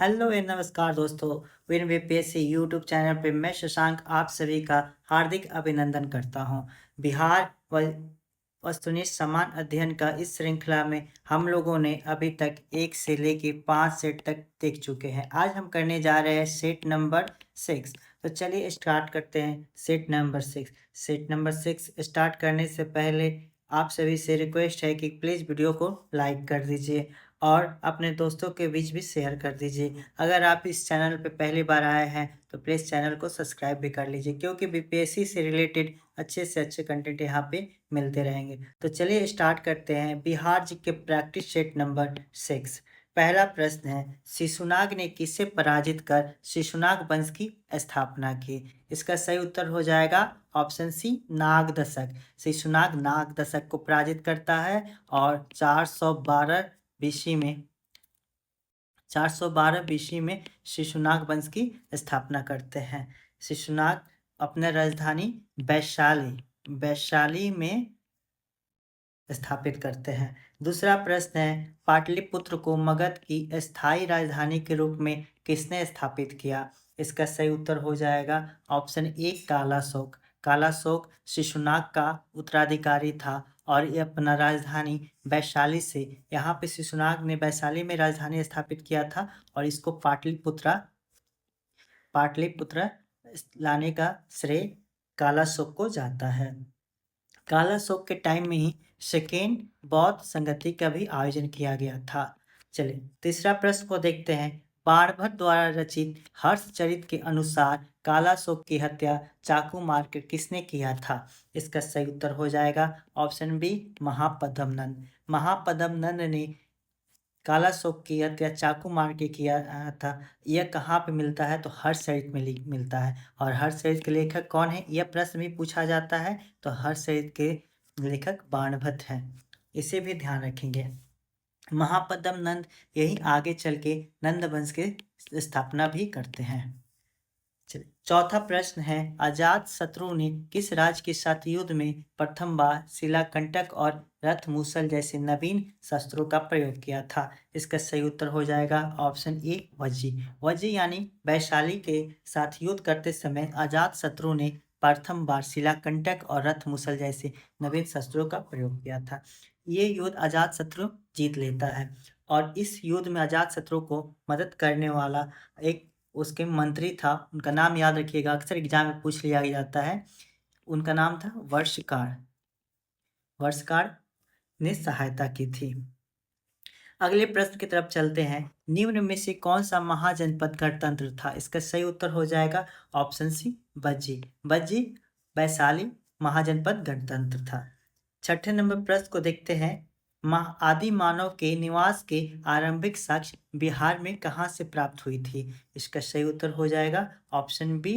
Hello and नमस्कार दोस्तों। Win BPSC YouTube channel पे मैं शशांक आप सभी का हार्दिक अभिनंदन करता हूं। बिहार व वस्तुनिष्ठ समान अध्ययन का इस श्रृंखला में हम लोगों ने अभी तक 1 से लेके 5 सेट तक देख चुके हैं। आज हम करने जा रहे हैं सेट नंबर 6। तो चलिए स्टार्ट करते हैं set number 6। Set number 6 start करने से पहले आप सभी से रिक्वेस्ट है कि प्लीज़ वीडियो को लाइक कर दीजिए और अपने दोस्तों के बीच भी शेयर कर दीजिए। अगर आप इस चैनल पे पहली बार आए हैं तो प्लीज़ चैनल को सब्सक्राइब भी कर लीजिए, क्योंकि बीपीएससी से रिलेटेड अच्छे से अच्छे कंटेंट यहाँ पे मिलते रहेंगे। तो चलिए स्टार्ट करते हैं। बिहार जी के प्रैक्टिस सेट नंबर 6। पहला प्रश्न है, शिशुनाग ने किसे पराजित कर शिशुनाग वंश की स्थापना की? इसका सही उत्तर हो जाएगा ऑप्शन सी, नागदशक। शिशुनाग नागदशक को पराजित करता है और 412 बीसी में 412 बीसी में शिशुनाग वंश की स्थापना करते हैं। शिशुनाग अपने राजधानी वैशाली में स्थापित करते हैं। दूसरा प्रश्न है, पाटलिपुत्र को मगध की स्थायी राजधानी के रूप में किसने स्थापित किया? इसका सही उत्तर हो जाएगा ऑप्शन ए, कालाशोक। कालाशोक शिशुनाग का उत्तराधिकारी था और ये अपना राजधानी वैशाली से, यहाँ पे शिशुनाग ने वैशाली में राजधानी स्थापित किया था और इसको पाटलिपुत्र लाने का श्रेय कालाशोक को जाता है। कालाशोक के टाइम में ही सेकेंड बौद्ध संगति का भी आयोजन किया गया था। चलिए तीसरा प्रश्न को देखते हैं। बाणभट्ट द्वारा रचित हर्षचरित के अनुसार कालाशोक की हत्या चाकू मारकर किसने किया था? इसका सही उत्तर हो जाएगा ऑप्शन बी, महापद्म नंद। महापद्म नंद ने कालाशोक की हत्या चाकू मार के किया था। यह कहाँ पे मिलता है? तो हर्षचरित में मिलता है। और हर्षचरित के लेखक कौन है, यह प्रश्न भी पूछा जाता है। तो हर्षचरित के लेखक बाणभट्ट हैं, इसे भी ध्यान रखेंगे। महापद्म नंद यही आगे चल के नंद वंश की स्थापना भी करते हैं। चौथा प्रश्न है, अजात शत्रु ने किस राज्य के साथ युद्ध में प्रथम बार शिलाकंटक और रथ मूसल जैसे नवीन शस्त्रों का प्रयोग किया था? इसका सही उत्तर हो जाएगा ऑप्शन ए, वज्जी। वज्जी यानी वैशाली के साथ युद्ध करते समय अजात शत्रु ने प्रथम बार शिलाकंटक और रथ मूसल जैसे नवीन शस्त्रों का प्रयोग किया था। ये युद्ध अजात शत्रु जीत लेता है और इस युद्ध में अजात शत्रु को मदद करने वाला एक उसके मंत्री था, उनका नाम याद रखिएगा, अक्सर एग्जाम में पूछ लिया जाता है। उनका नाम था वर्षकार। वर्षकार ने सहायता की थी। अगले प्रश्न की तरफ चलते हैं। निम्न में से कौन सा महाजनपद गणतंत्र था? इसका सही उत्तर हो जाएगा ऑप्शन सी, बज्जी। बज्जी वैशाली महाजनपद गणतंत्र था। छठे नंबर प्रश्न को देखते हैं। आदि मानव के निवास के आरंभिक साक्ष्य बिहार में कहाँ से प्राप्त हुई थी? इसका सही उत्तर हो जाएगा ऑप्शन बी,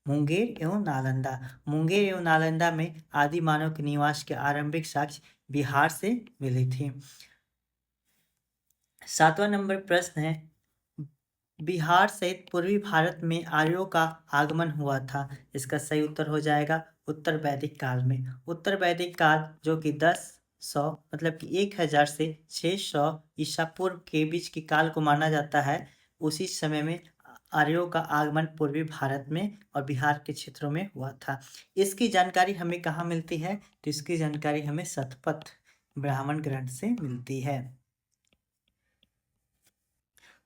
मुंगेर एवं नालंदा। मुंगेर एवं नालंदा में आदि मानव के निवास के आरंभिक साक्ष्य बिहार से मिली थी। सातवां नंबर प्रश्न है, बिहार सहित पूर्वी भारत में आर्यों का आगमन हुआ था। इसका सही उत्तर हो जाएगा उत्तर वैदिक काल में। उत्तर वैदिक काल जो कि 1000 मतलब कि 1000 से 600 ईसा पूर्व के बीच के काल को माना जाता है। उसी समय में आर्यों का आगमन पूर्वी भारत में और बिहार के क्षेत्रों में हुआ था। इसकी जानकारी हमें कहाँ मिलती है? तो इसकी जानकारी हमें शतपथ ब्राह्मण ग्रंथ से मिलती है।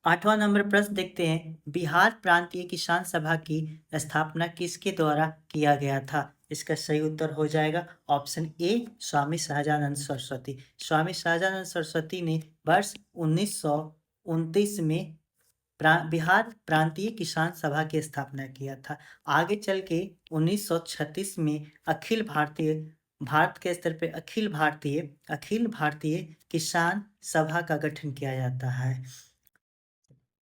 आठवां नंबर प्रश्न देखते हैं। बिहार प्रांतीय किसान सभा की स्थापना किसके द्वारा किया गया था? इसका सही उत्तर हो जाएगा ऑप्शन ए, स्वामी सहजानंद सरस्वती। स्वामी सहजानंद सरस्वती ने वर्ष 1929 में बिहार प्रांतीय किसान सभा की स्थापना किया था। आगे चल के 1936 में भारत के स्तर पे अखिल भारतीय किसान सभा का गठन किया जाता है।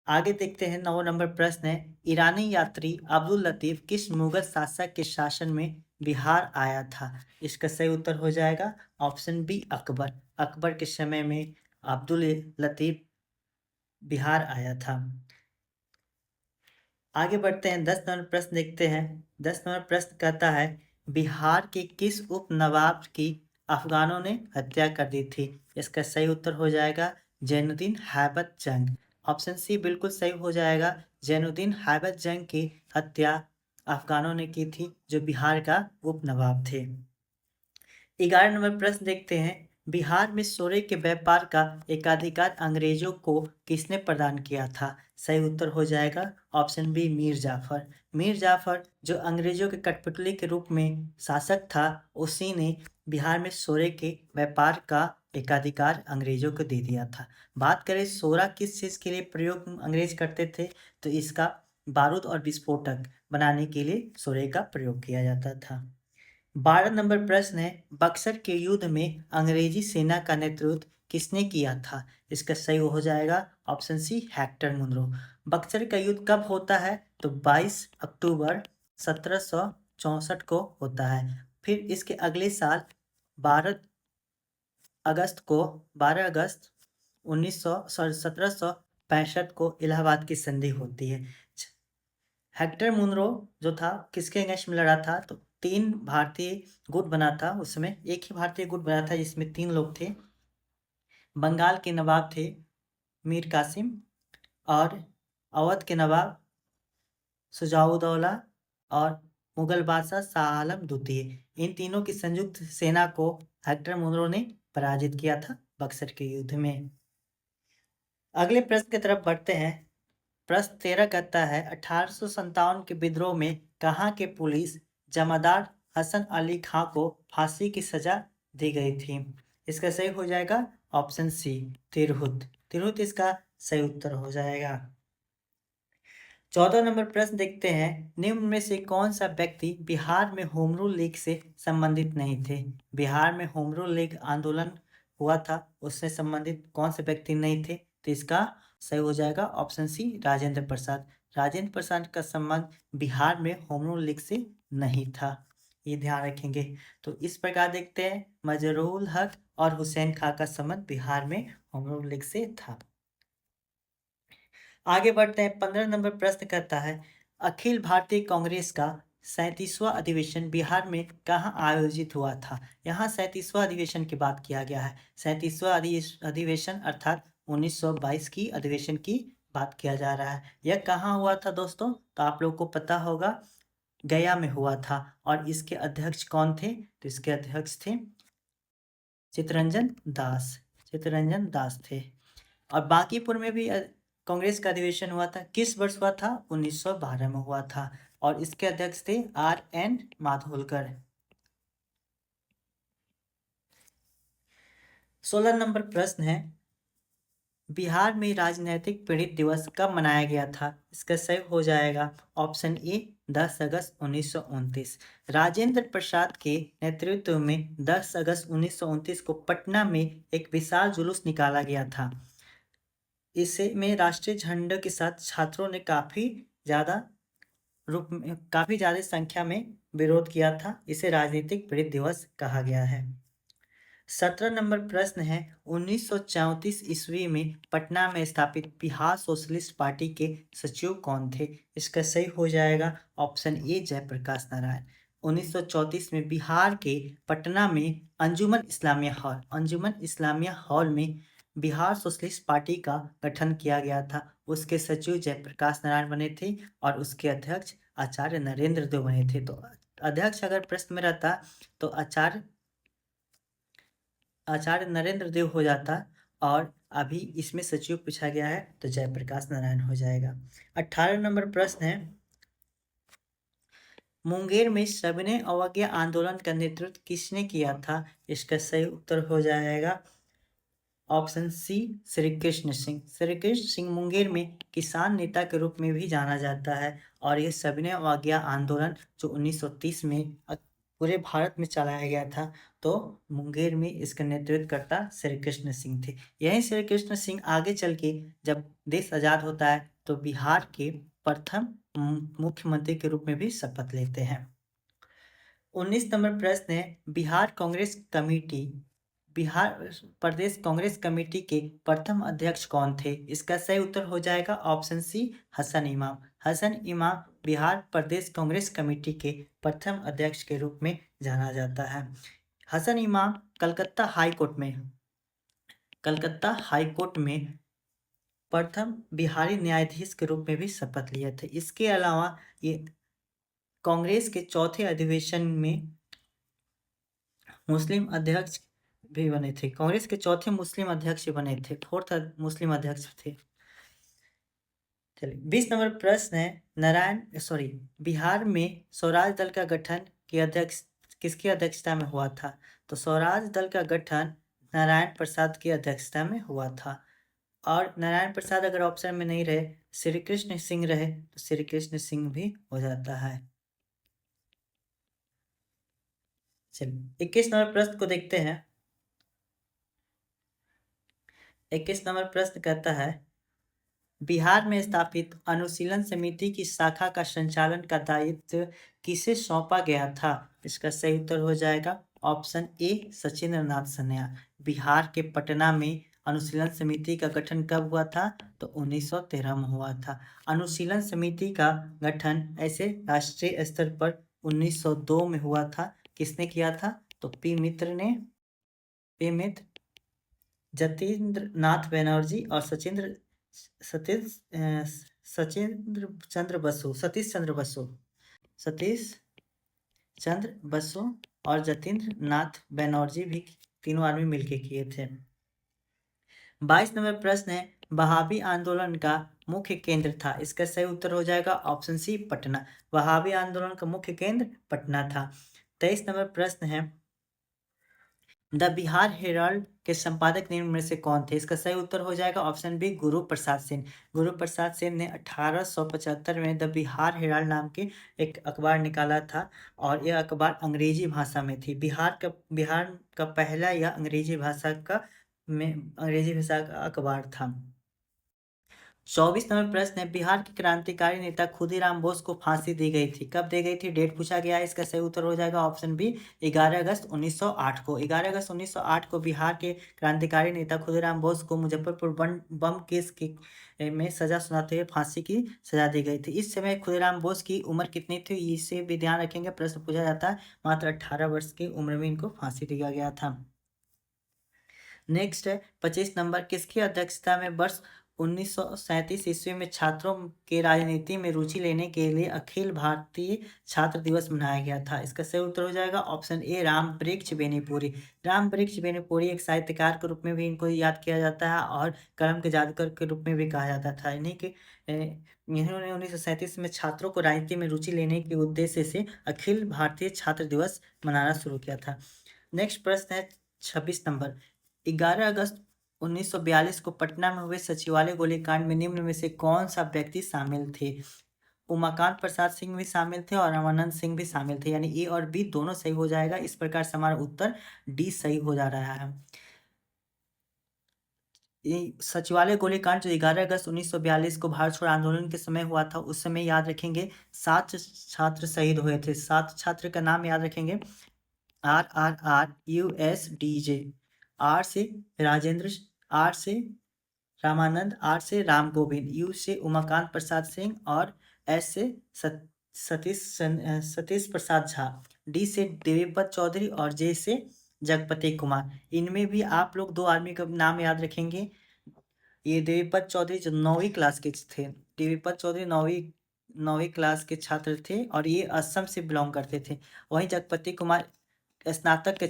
आगे देखते हैं। 9 नंबर प्रश्न है, ईरानी यात्री अब्दुल लतीफ किस मुगल शासक के शासन में बिहार आया था? इसका सही उत्तर हो जाएगा ऑप्शन बी, अकबर। अकबर के समय में अब्दुल लतीफ बिहार आया था। आगे बढ़ते हैं। 10 नंबर प्रश्न देखते हैं। 10 नंबर प्रश्न कहता है, बिहार के किस उप नवाब की अफगानों ने हत्या कर दी थी? इसका सही उत्तर हो जाएगा जैनुद्दीन हैबत जंग। ऑप्शन सी बिल्कुल सही हो जाएगा। जैनुद्दीन हैबत जंग की हत्या अफगानों ने की थी, जो बिहार का उप नवाब थे। 11 नंबर प्रश्न देखते हैं। बिहार में सोरे के व्यापार का एकाधिकार अंग्रेजों को किसने प्रदान किया था? सही उत्तर हो जाएगा ऑप्शन बी मीर जाफर। मीर जाफर जो अंग्रेजों के कठपुतली के रूप में शासक था, उसी ने बिहार में सोरे के व्यापार का एकाधिकार अंग्रेजों को दे दिया था। बात करें सोरा किस चीज़ के लिए प्रयोग अंग्रेज करते थे, तो इसका बारूद और विस्फोटक बनाने के लिए सोरे का प्रयोग किया जाता था। 12 नंबर प्रश्न है। बक्सर के युद्ध में अंग्रेजी सेना का नेतृत्व किसने किया था? इसका सही हो जाएगा option C Hector Munro. Buxar का युद्ध कब होता है? तो 22 अक्टूबर 1764 को होता है। फिर इसके अगले साल 12 अगस्त को 12 अगस्त 1765 को इलाहाबाद की संधि होती है। हेक्टर मुनरो जो था किसके अगेंस्ट में लड़ा था? तो 3 भारतीय गुट बना था। उसमें एक ही भारतीय गुट बना था जिसमें 3 लोग थे। बंगाल के नवाब थे मीर कासिम, और अवध के नवाब शुजाउद्दौला, और मुगल बादशाह शाह आलम द्वितीय। इन तीनों की संयुक्त सेना को हेक्टर मुनरो ने पराजित किया था बक्सर के युद्ध में। अगले प्रश्न की तरफ बढ़ते हैं। प्रश्न 13 कहता है 1857 के विद्रोह में कहाँ के पुलिस जमादार हसन अली खां को फांसी की सजा दी गई थी? इसका सही हो जाएगा ऑप्शन सी तिरहुत। तिरहुत इसका सही उत्तर हो जाएगा। 14 नंबर प्रश्न देखते हैं। निम्न में से कौन सा व्यक्ति बिहार में होम रूल लीग से संबंधित नहीं थे? बिहार में होम रूल लीग आंदोलन हुआ था, उससे संबंधित कौन से व्यक्ति नहीं थे? तो इसका सही हो जाएगा ऑप्शन सी राजेंद्र प्रसाद। राजेंद्र प्रसाद का संबंध बिहार में होम रूल लीग से नहीं था, ये ध्यान रखेंगे। तो इस प्रकार देखते हैं मजरूल हक और हुसैन खां का संबंध बिहार में होम रूल लीग से था। आगे बढ़ते हैं। 15 नंबर प्रश्न कहता है अखिल भारतीय कांग्रेस का 37वां अधिवेशन बिहार में कहाँ आयोजित हुआ था? यहाँ 37वां अधिवेशन की बात किया गया है। 37वां अधिवेशन अर्थात 1922 की अधिवेशन की बात किया जा रहा है। यह कहाँ हुआ था दोस्तों? तो आप लोग को पता होगा गया में हुआ था। और इसके अध्यक्ष कौन थे? तो इसके अध्यक्ष थे चित्तरंजन दास। चित्तरंजन दास थे। और बांकीपुर में भी कांग्रेस का अधिवेशन हुआ था। किस वर्ष हुआ था? 1912 में हुआ था। और इसके अध्यक्ष थे R.N. माधोलकर। 16 नंबर प्रश्न है बिहार में राजनैतिक पीड़ित दिवस कब मनाया गया था? इसका सही हो जाएगा ऑप्शन ए 10 अगस्त 1929। राजेंद्र प्रसाद के नेतृत्व में 10 अगस्त 1929 को पटना में एक विशाल जुलूस निकाला गया था। इसे में राष्ट्रीय झंडे के साथ छात्रों ने काफ़ी ज़्यादा संख्या में विरोध किया था। इसे राजनीतिक पीड़ित दिवस कहा गया है। 17 नंबर प्रश्न है 1934 ईस्वी में पटना में स्थापित बिहार सोशलिस्ट पार्टी के सचिव कौन थे? इसका सही हो जाएगा ऑप्शन ए जयप्रकाश नारायण। 1934 में बिहार के पटना में अंजुमन इस्लामिया हॉल में बिहार सोशलिस्ट पार्टी का गठन किया गया था। उसके सचिव जयप्रकाश नारायण बने थे और उसके अध्यक्ष आचार्य नरेंद्र देव बने थे। तो अध्यक्ष अगर प्रश्न में रहता तो आचार्य नरेंद्र देव हो जाता, और अभी इसमें सचिव पूछा गया है तो जयप्रकाश नारायण हो जाएगा। 18 नंबर प्रश्न है मुंगेर में सविनय अवज्ञा आंदोलन का नेतृत्व किसने किया था? इसका सही उत्तर हो जाएगा ऑप्शन सी श्री कृष्ण सिंह। श्री कृष्ण सिंह मुंगेर में किसान नेता के रूप में भी जाना जाता है। और यह सविनय अवज्ञा आंदोलन जो 1930 में पूरे भारत में चलाया गया था, तो मुंगेर में इसका नेतृत्व करता श्री कृष्ण सिंह थे। यही श्री कृष्ण सिंह आगे चल के जब देश आज़ाद होता है तो बिहार के प्रथम मुख्यमंत्री के रूप में भी शपथ लेते हैं। 19 नंबर प्रश्न है बिहार प्रदेश कांग्रेस कमेटी के प्रथम अध्यक्ष कौन थे? इसका सही उत्तर हो जाएगा ऑप्शन सी हसन इमाम। हसन इमाम बिहार प्रदेश कांग्रेस कमेटी के प्रथम अध्यक्ष के रूप में जाना जाता है। हसन इमाम कलकत्ता हाई कोर्ट में प्रथम बिहारी न्यायाधीश के रूप में भी शपथ लिए थे। इसके अलावा ये कांग्रेस के चौथे अधिवेशन में मुस्लिम अध्यक्ष भी बने थे। कांग्रेस के चौथे मुस्लिम अध्यक्ष बने थे, फोर्थ मुस्लिम अध्यक्ष थे। चलिए 20 नंबर प्रश्न है बिहार में स्वराज दल का गठन की अध्यक्ष किसकी अध्यक्षता में हुआ था? तो स्वराज दल का गठन नारायण प्रसाद की अध्यक्षता में हुआ था। और नारायण प्रसाद अगर ऑप्शन में नहीं रहे, श्री कृष्ण सिंह रहे तो श्री कृष्ण सिंह भी हो जाता है। चलिए 21 नंबर प्रश्न को देखते हैं। 21 नंबर प्रश्न कहता है बिहार में स्थापित अनुशीलन समिति की शाखा का संचालन का दायित्व किसे सौंपा गया था? इसका सही उत्तर हो जाएगा ऑप्शन ए सचिंद्र नाथ सन्या। बिहार के पटना में अनुशीलन समिति का गठन कब हुआ था? तो 1913 में हुआ था। अनुशीलन समिति का गठन ऐसे राष्ट्रीय स्तर पर 1902 में हुआ था। किसने किया था? तो पी मित्र जतीन्द्र नाथ बैनर्जी और सतीश चंद्र बसु और जतीन्द्र नाथ बैनर्जी भी तीनों आदमी मिलके किए थे। 22 नंबर प्रश्न है वहाबी आंदोलन का मुख्य केंद्र था। इसका सही उत्तर हो जाएगा ऑप्शन सी पटना। वहाबी आंदोलन का मुख्य केंद्र पटना था। 23 नंबर प्रश्न है द बिहार हेराल्ड के संपादक निम्न में से कौन थे? इसका सही उत्तर हो जाएगा ऑप्शन बी गुरु प्रसाद सेन। गुरु प्रसाद सेन ने 1875 में द बिहार हेराल्ड नाम के एक अखबार निकाला था और यह अखबार अंग्रेजी भाषा में थी। बिहार का पहला यह अंग्रेजी भाषा का अखबार था। 24 नंबर प्रश्न है बिहार के क्रांतिकारी नेता खुदीराम बोस को फांसी दी गई थी। कब दी गई थी? डेट पूछा गया है। इसका सही उत्तर हो जाएगा ऑप्शन बी 11 अगस्त 1908 को। 11 अगस्त 1908 को बिहार के क्रांतिकारी नेता खुदीराम बोस को मुजफ्फरपुर बम केस में सजा सुनाते हुए फांसी की सजा दी गई थी। इस समय खुदीराम बोस की उम्र कितनी थी? इसे भी ध्यान रखेंगे, प्रश्न पूछा जाता है। मात्र 18 वर्ष की उम्र में इनको फांसी दिया गया था। नेक्स्ट है 25 नंबर किसकी अध्यक्षता में वर्ष 1937 ईस्वी में छात्रों के राजनीति में रुचि लेने के लिए अखिल भारतीय छात्र दिवस मनाया गया था? इसका सही उत्तर हो जाएगा ऑप्शन ए राम वृक्ष बेनीपुरी। राम वृक्ष बेनीपुरी एक साहित्यकार के रूप में भी इनको याद किया जाता है और कलम के जादूगर के रूप में भी कहा जाता था। इन्होंने 1937 में छात्रों को राजनीति में रुचि लेने के उद्देश्य से अखिल भारतीय छात्र दिवस मनाना शुरू किया था। नेक्स्ट प्रश्न है 26 नंबर 11 अगस्त 1942 को पटना में हुए सचिवालय गोलीकांड में निम्न में से कौन सा व्यक्ति शामिल थे? उमाकांत प्रसाद सिंह भी शामिल थे और रामानंद सिंह भी शामिल थे, यानी ए और बी दोनों सही हो जाएगा। इस प्रकार से हमारा उत्तर डी सही हो जा रहा है। सचिवालय गोलीकांड जो 11 अगस्त 1942 को भारत छोड़ो आंदोलन के समय हुआ था, उस समय याद रखेंगे 7 छात्र शहीद हुए थे। 7 छात्र का नाम याद रखेंगे RRRUSDJ। आर से राजेंद्र, आर से रामानंद, आर से राम गोविंद, यू से उमाकांत प्रसाद सिंह और एस से सतीश प्रसाद झा, डी से देवीपत चौधरी और जे से जगपति कुमार। इनमें भी आप लोग 2 आदमी का नाम याद रखेंगे। ये देवीपत चौधरी जो 9वीं क्लास के थे, देवीपत चौधरी 9वीं क्लास के छात्र थे और ये असम से बिलोंग करते थे। वहीं जगपति कुमार स्नातक के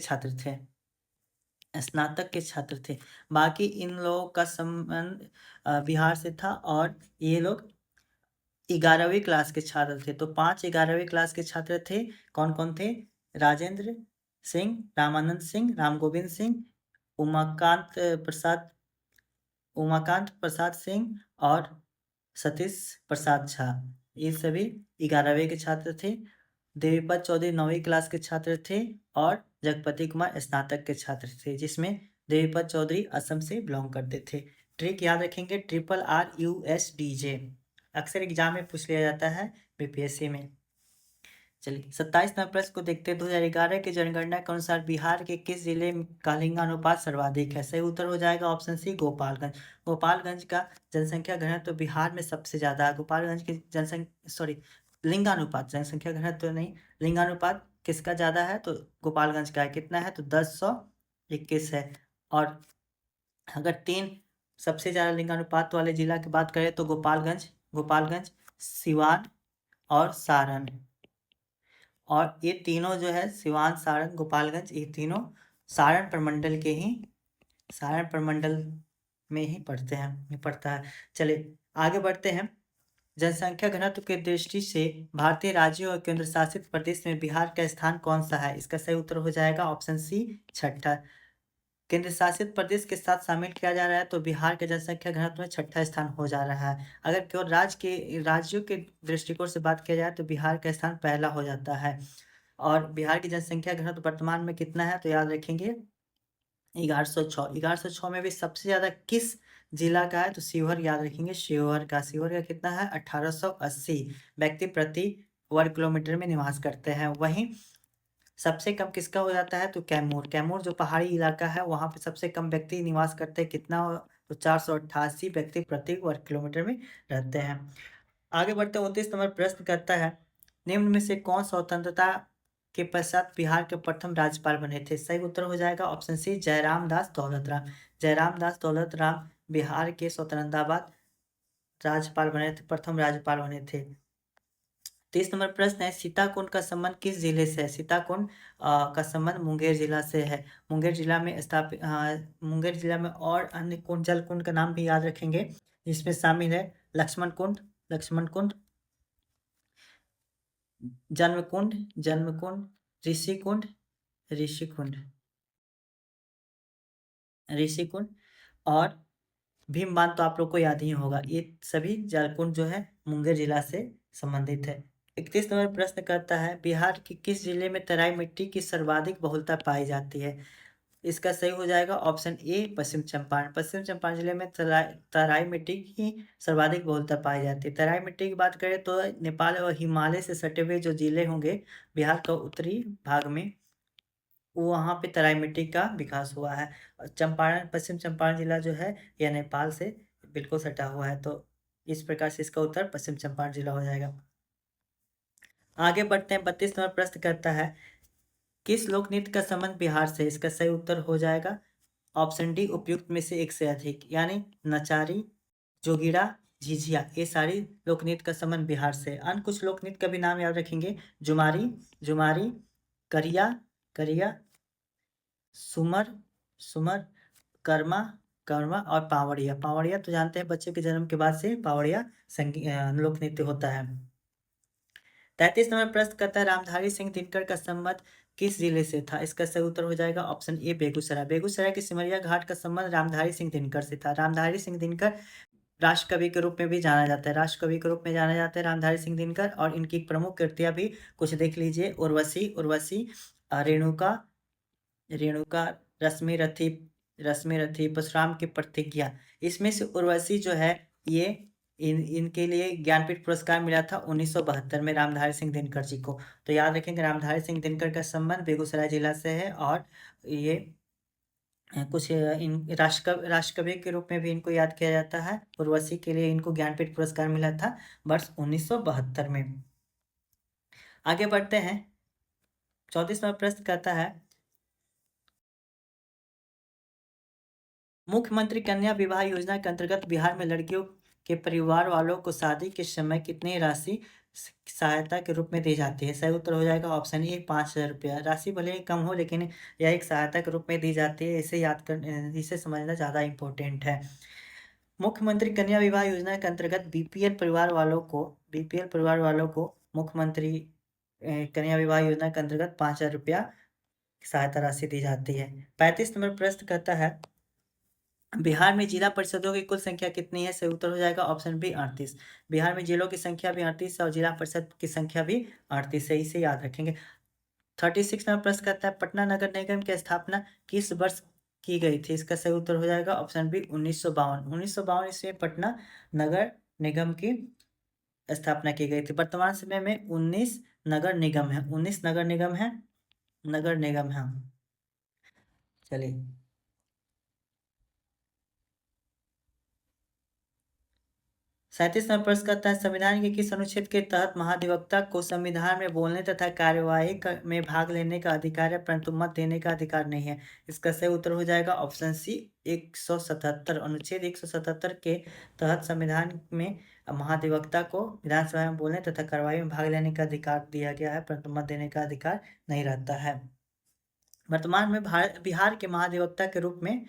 छात्र थे। बाकी इन लोगों का संबंध बिहार से था और ये लोग 11वीं क्लास के छात्र थे। तो 5 11वीं क्लास के छात्र थे। कौन कौन थे? राजेंद्र सिंह, रामानंद सिंह, राम गोविंद सिंह, उमाकांत प्रसाद सिंह और सतीश प्रसाद झा। ये सभी 11वीं के छात्र थे। देवीपत चौधरी 9वीं क्लास के छात्र थे और जगपति कुमार स्नातक के छात्र थे, जिसमें देवीपत चौधरी असम से बिलोंग करते थे। ट्रिक याद रखेंगे RRUSDJ, अक्सर एग्जाम में पूछ लिया जाता है बीपीएससी में। चलिए 27 नंबर प्रश्न को देखते हैं। 2011 की जनगणना के अनुसार बिहार के किस जिले का लिंगानुपात सर्वाधिक है? सही उत्तर हो जाएगा ऑप्शन सी गोपालगंज। गोपालगंज का जनसंख्या घनत्व तो बिहार में सबसे ज्यादा है। गोपालगंज की लिंगानुपात, जनसंख्या घनत्व तो नहीं, लिंगानुपात किसका ज्यादा है? तो गोपालगंज का है। कितना है? तो 1021 है। और अगर 3 सबसे ज़्यादा लिंगानुपात वाले जिला की बात करें तो गोपालगंज, सिवान और सारण। और ये तीनों जो है सिवान, सारण, गोपालगंज, ये तीनों सारण प्रमंडल के ही सारण प्रमंडल में ही पड़ता है। चलिए आगे बढ़ते हैं। जनसंख्या घनत्व की दृष्टि से भारतीय राज्यों और केंद्र शासित प्रदेश में बिहार का स्थान कौन सा है? इसका सही उत्तर हो जाएगा ऑप्शन सी, छठा। केंद्र शासित प्रदेश के साथ शामिल किया जा रहा है तो बिहार के जनसंख्या घनत्व में छठा स्थान हो जा रहा है। अगर केवल राज्यों के दृष्टिकोण से बात किया जाए तो बिहार का स्थान पहला हो जाता है। और बिहार की जनसंख्या घनत्व वर्तमान में कितना है तो याद रखेंगे 1106। 1106 में भी सबसे ज़्यादा किस जिला का है तो शिवहर, याद रखेंगे शिवहर का। शिवहर का कितना है 1880 व्यक्ति प्रति वर्ग किलोमीटर में निवास करते हैं। वहीं सबसे कम किसका हो जाता है तो कैमूर जो पहाड़ी इलाका है वहाँ पे सबसे कम व्यक्ति निवास करते हैं, कितना तो 488 व्यक्ति प्रति वर्ग किलोमीटर में रहते हैं। आगे बढ़ते 29 नंबर प्रश्न करता है निम्न में से कौन स्वतंत्रता के पश्चात बिहार के प्रथम राज्यपाल बने थे? सही उत्तर हो जाएगा ऑप्शन सी, जयराम दास दौलत राम। जयराम दास दौलत राम बिहार के स्वतंत्रता बाद राज्यपाल बने थे, प्रथम राज्यपाल बने थे। 30 नंबर प्रश्न है सीताकुंड का संबंध किस जिले से है? सीताकुंड का संबंध मुंगेर जिला से है। मुंगेर जिला में स्थापित मुंगेर जिला में और अन्य कुंड जल कुंड का नाम भी याद रखेंगे, जिसमें शामिल है लक्ष्मण कुंड, जन्म कुंड, ऋषि कुंड, और भीम बांध तो आप लोग को याद ही होगा। ये सभी जलकुंड जो है मुंगेर जिला से संबंधित है। 31 नंबर प्रश्न करता है बिहार के किस जिले में तराई मिट्टी की सर्वाधिक बहुलता पाई जाती है? इसका सही हो जाएगा ऑप्शन ए, पश्चिम चंपारण। पश्चिम चंपारण जिले में तराई मिट्टी की सर्वाधिक बहुलता पाई जाती है। तराई मिट्टी की बात करें तो नेपाल और हिमालय से सटे हुए जो जिले होंगे बिहार का उत्तरी भाग में, वहाँ पे तराई मिट्टी का विकास हुआ है। पश्चिम चंपारण जिला जो है यह नेपाल से बिल्कुल सटा हुआ है, तो इस प्रकार से इसका उत्तर पश्चिम चंपारण जिला हो जाएगा। आगे बढ़ते हैं 32 नंबर प्रश्न करता है किस लोक नृत्य का संबंध बिहार से? इसका सही उत्तर हो जाएगा ऑप्शन डी, उपयुक्त में से एक से अधिक, यानी नचारी, जोगिड़ा, झिझिया, ये सारी लोक नृत्य का संबंध बिहार से। अन्य कुछ लोक नृत्य का भी नाम याद रखेंगे, जुमारी, करिया, सुमर, कर्मा, और पावड़िया तो जानते हैं बच्चे के जन्म के बाद से पावड़िया लोक नृत्य होता है। 33 नंबर प्रश्न करता है रामधारी सिंह दिनकर का संबंध किस जिले से था? इसका सही उत्तर हो जाएगा ऑप्शन ए, बेगूसराय के सिमरिया घाट का संबंध रामधारी सिंह दिनकर से था। रामधारी सिंह दिनकर राष्ट्र कवि के रूप में भी जाना जाता है, रामधारी सिंह दिनकर। और इनकी प्रमुख कृतियां भी कुछ देख लीजिए, उर्वशी, रेणुका, रेणुका, रश्मि रथी, परशुराम की प्रतिज्ञा। इसमें से उर्वशी जो है ये इनके लिए ज्ञानपीठ पुरस्कार मिला था 1972 में रामधारी सिंह दिनकर जी को। तो याद रखेंगे रामधारी सिंह दिनकर का संबंध बेगूसराय जिला से है। और ये कुछ इन राष्ट्रकवि के रूप में भी इनको याद किया जाता है। उर्वशी के लिए इनको ज्ञानपीठ पुरस्कार मिला था वर्ष 1972 में। आगे बढ़ते हैं 34वां प्रश्न कहता है मुख्यमंत्री कन्या विवाह योजना के अंतर्गत बिहार में लड़कियों के परिवार वालों को शादी के समय कितनी राशि सहायता के रूप में दी जाती है? सही उत्तर हो जाएगा ऑप्शन ए, 5,000 रुपया। राशि भले ही कम हो लेकिन यह एक सहायता के रूप में दी जाती है, इसे समझना ज़्यादा इम्पोर्टेंट है। मुख्यमंत्री कन्या विवाह योजना के अंतर्गत बीपीएल परिवार वालों को मुख्यमंत्री कन्या विवाह योजना के अंतर्गत 5,000 रुपया सहायता राशि दी जाती है। 35 नंबर प्रश्न कहता है बिहार में जिला परिषदों की कुल संख्या कितनी है? सही उत्तर हो जाएगा ऑप्शन बी, 38। बिहार में जिलों की संख्या भी 38 और जिला परिषद की संख्या भी 38 है, इसे याद रखेंगे। 36 नंबर प्रश्न कहता है पटना नगर निगम की स्थापना किस वर्ष की गई थी? इसका सही उत्तर हो जाएगा ऑप्शन बी, 1952। 1952 ईस्वी में पटना नगर निगम की स्थापना की गई थी। वर्तमान समय में 19 नगर निगम है, नगर निगम है। चलिए 37 नंबर प्रश्न कहता है संविधान के किस अनुच्छेद के तहत महाधिवक्ता को संविधान में बोलने तथा कार्यवाही में भाग लेने का अधिकार है परंतु मत देने का अधिकार नहीं है? इसका सही उत्तर हो जाएगा ऑप्शन सी 177। अनुच्छेद 177 के तहत संविधान में महाधिवक्ता को विधानसभा में बोलने तथा कार्यवाही में भाग लेने का अधिकार दिया गया है परंतु मत देने का अधिकार नहीं रहता है। वर्तमान में बिहार के महाधिवक्ता के रूप में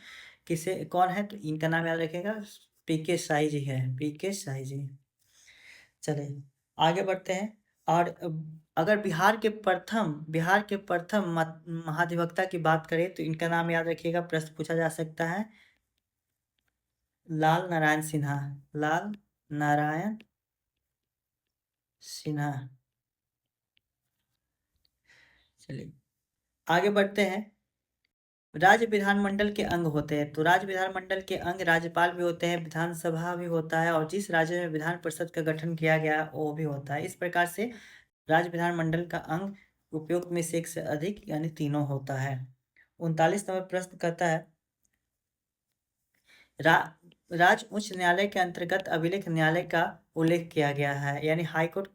कौन है, तो इनका नाम याद रखिएगा, पीके शाही जी है, पीके शाही जी। चलिए आगे बढ़ते हैं। और अगर बिहार के प्रथम महाधिवक्ता की बात करें तो इनका नाम याद रखिएगा, प्रश्न पूछा जा सकता है, लाल नारायण सिन्हा, लाल नारायण सिन्हा। चलिए आगे बढ़ते हैं। राज्य विधानमंडल के अंग होते हैं, तो राज्य विधानमंडल के अंग राज्यपाल भी होते हैं, विधानसभा भी होता है और जिस राज्य में विधान परिषद का गठन किया गया वो भी होता है। इस प्रकार से राज्य विधानमंडल का अंग उपयुक्त में से एक से अधिक यानी तीनों होता है। 39 नंबर प्रश्न कहता है राज्य उच्च न्यायालय के अंतर्गत अभिलेख न्यायालय का उल्लेख किया गया है, यानी हाईकोर्ट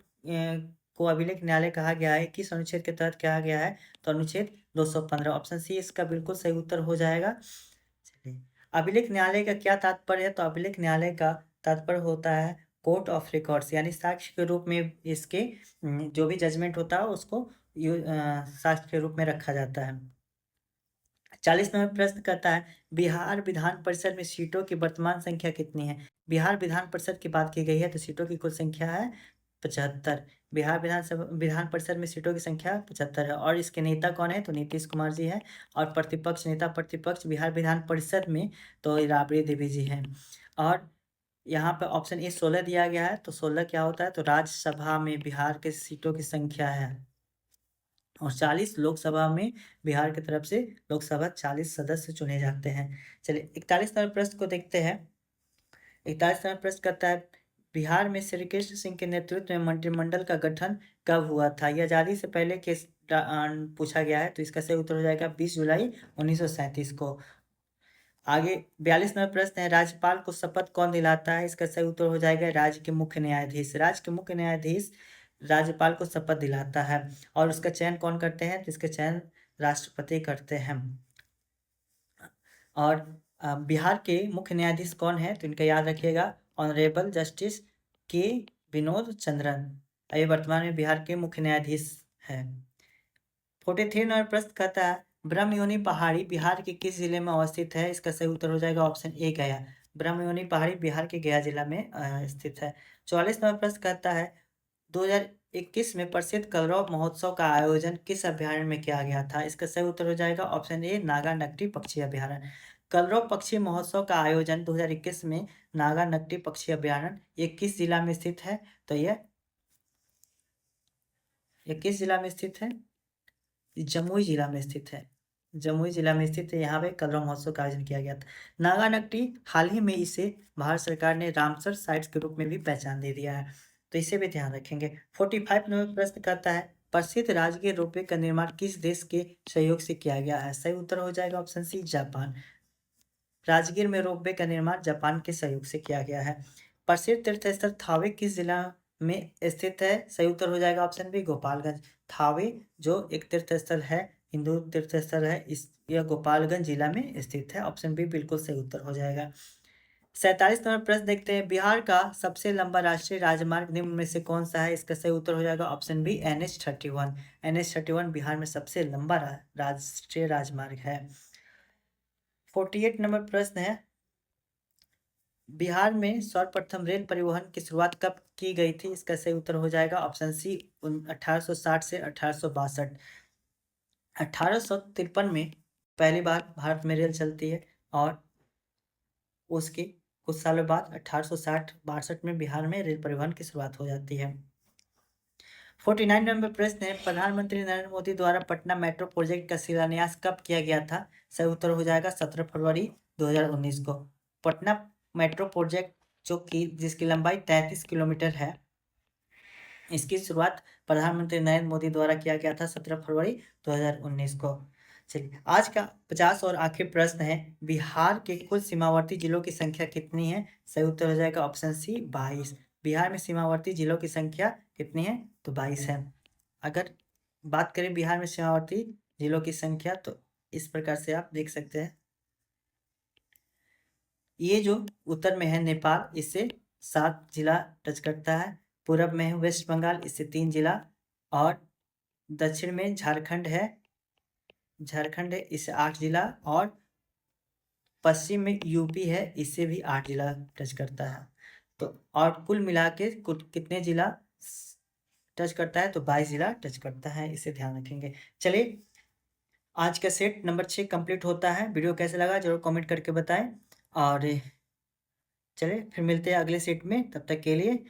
को अभिलेख न्यायालय कहा गया है, किस अनुच्छेद के तहत कहा गया है, तो अनुच्छेद 215। ऑप्शन सी इसका बिल्कुल सही उत्तर हो जाएगा। चलिए अभिलेख न्यायालय का क्या तात्पर्य है, तो अभिलेख न्यायालय का तात्पर्य होता है कोर्ट ऑफ रिकॉर्ड्स, यानी साक्ष्य के रूप में इसके जो भी जजमेंट होता है उसको साक्ष्य के रूप में रखा जाता है। 40 नंबर प्रश्न कहता है बिहार विधान परिषद में सीटों की वर्तमान संख्या कितनी है? बिहार विधान परिषद की बात की गई है तो सीटों की कुल संख्या है 75। बिहार विधान परिषद में सीटों की संख्या 75 है और इसके नेता कौन है, तो नीतीश कुमार जी है। और प्रतिपक्ष बिहार विधान परिषद में तो राबड़ी देवी जी हैं। और यहाँ पे ऑप्शन ए 16 दिया गया है, तो 16 क्या होता है, तो राज्यसभा में बिहार के सीटों की संख्या है और 40 लोकसभा में बिहार की तरफ से लोकसभा 40 सदस्य चुने जाते हैं। चलिए 41 नंबर प्रश्न को देखते हैं। 41 नंबर प्रश्न कहता है बिहार में श्री कृष्ण सिंह के नेतृत्व में मंत्रिमंडल का गठन कब हुआ था? यह आजादी से पहले के पूछा गया है, तो इसका सही उत्तर हो जाएगा 20 जुलाई 1937 को। आगे 42 नंबर प्रश्न है राज्यपाल को शपथ कौन दिलाता है? इसका सही उत्तर हो जाएगा राज्य के मुख्य न्यायाधीश। राज्य के मुख्य न्यायाधीश राज्यपाल को शपथ दिलाता है और उसका चयन कौन करते हैं, तो इसका चयन राष्ट्रपति करते हैं। और बिहार के मुख्य न्यायाधीश कौन है, तो इनका याद रखिएगा ऑनरेबल जस्टिस के विनोद चंद्रन, ये वर्तमान में बिहार के मुख्य न्यायाधीश है। 43 नंबर प्रश्न कहता है ब्रह्मयोनी पहाड़ी बिहार के किस जिले में अवस्थित है? इसका सही उत्तर हो जाएगा ऑप्शन ए गया। ब्रह्मयोनी पहाड़ी बिहार के गया जिला में स्थित है। 44 नंबर प्रश्न कहता है 2021 में प्रसिद्ध कलरव महोत्सव का आयोजन किस अभ्यारण्य में किया गया था? इसका सही उत्तर हो जाएगा ऑप्शन ए नागानकटी पक्षी अभ्यारण्य। कलरव पक्षी महोत्सव का आयोजन 2021 में नागानकटी पक्षी अभ्यारण्य ये किस जिला में स्थित है? तो ये किस जिला में स्थित है? जमुई जिला में स्थित है। जमुई जिला में स्थित है, यहाँ पे कलरव महोत्सव का आयोजन किया गया था। नागानकटी हाल ही में इसे भारत सरकार ने रामसर साइट्स के रूप में भी पहचान दे दिया है, तो इसे भी ध्यान रखेंगे। 45 नंबर प्रश्न कहता है प्रसिद्ध राजकीय रोपवे का निर्माण किस देश के सहयोग से किया गया है? सही उत्तर हो जाएगा ऑप्शन सी जापान। राजगीर में रोपवे का निर्माण जापान के सहयोग से किया गया है। प्रसिद्ध तीर्थस्थल थावे किस जिला में स्थित है? सही उत्तर हो जाएगा ऑप्शन बी गोपालगंज। थावे जो एक तीर्थस्थल है, हिंदू तीर्थस्थल है, इस यह गोपालगंज जिला में स्थित है। ऑप्शन बी बिल्कुल सही उत्तर हो जाएगा। 47 नंबर प्रश्न देखते हैं बिहार का सबसे लंबा राष्ट्रीय राजमार्ग निम्न में से कौन सा है? इसका सही उत्तर हो जाएगा option B NH31। NH31 Bihar में सबसे लंबा राष्ट्रीय राजमार्ग है। 48 नंबर प्रश्न है बिहार में सर्वप्रथम रेल परिवहन की शुरुआत कब की गई थी? इसका सही उत्तर हो जाएगा ऑप्शन सी 1860 से 1862। 1853 में पहली बार भारत में रेल चलती है और उसके कुछ सालों बाद 1860-62 में बिहार में रेल परिवहन की शुरुआत हो जाती है। 49 नंबर प्रश्न है प्रधानमंत्री नरेंद्र मोदी द्वारा पटना मेट्रो प्रोजेक्ट का शिलान्यास कब किया गया था? सही उत्तर हो जाएगा 17 फरवरी 2019 को। पटना मेट्रो प्रोजेक्ट जो कि जिसकी लंबाई 33 किलोमीटर है, इसकी शुरुआत प्रधानमंत्री नरेंद्र मोदी द्वारा किया गया था 17 फरवरी 2019 को। चलिए आज का 50 और आखिरी प्रश्न है, बिहार के कुल सीमावर्ती जिलों की संख्या कितनी है? सही उत्तर हो जाएगा ऑप्शन सी 22। बिहार में सीमावर्ती जिलों की संख्या कितनी है? तो 22 है। अगर बात करें बिहार में सीमावर्ती जिलों की संख्या तो इस प्रकार से आप देख सकते हैं। ये जो उत्तर में है नेपाल, इससे 7 जिला टच करता है। पूरब में है वेस्ट बंगाल, इससे 3 जिला। और दक्षिण में झारखंड है, इससे 8 जिला। और पश्चिम में यूपी है, इससे भी 8 जिला टच करता है। तो और कुल मिला के कितने जिला टच करता है? तो 22 जिला टच करता है, इसे ध्यान रखेंगे। चलिए आज का सेट नंबर 6 कंप्लीट होता है। वीडियो कैसा लगा जरूर कमेंट करके बताएं। और चलिए फिर मिलते हैं अगले सेट में, तब तक के लिए